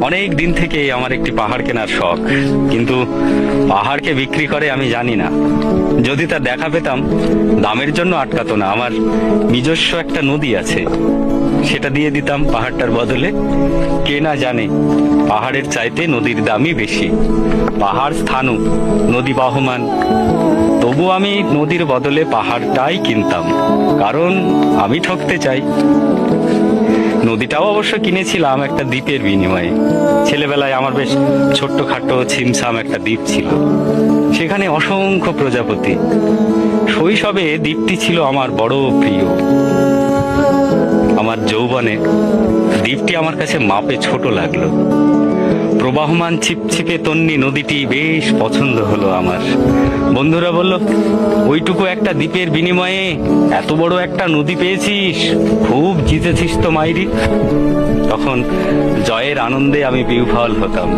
অনেক দিন থেকে আমার একটি পাহাড় কেনার শখ, কিন্তু পাহাড়কে বিক্রি করে আমি জানি না। যদি তার দেখা পেতাম, দামের জন্য আটকাতো না। আমার নিজস্ব একটা নদী আছে, সেটা দিয়ে দিতাম পাহাড়টার বদলে। কে না জানে পাহাড়ের চাইতে নদীর দামই বেশি। পাহাড় স্থাণু, নদী বহমান, তবু আমি নদীর বদলে পাহাড়টাই কিনতাম, কারণ আমি ঠকতে চাই। নদীটাও অবশ্য কিনেছিলাম একটা দ্বীপের বিনিময়ে। ছেলেবেলায় আমার বেশ ছোট্টখাটো ছিমছাম একটা দ্বীপ ছিল, সেখানে অসংখ্য প্রজাপতি। শৈশবে দ্বীপটি ছিল আমার বড় প্রিয়। আমার যৌবনে দ্বীপটি আমার কাছে মাপে ছোট লাগলো। প্রবাহমান ছিপছিপে তন্নি নদীটি বেশ পছন্দ হলো আমার। বন্ধুরা বলল, ওইটুকু একটা দ্বীপের বিনিময়ে এত বড় একটা নদী পেয়েছিস, খুব জিতেছিস তো মাইরি। তখন জয়ের আনন্দে আমি বিহ্বল হতাম।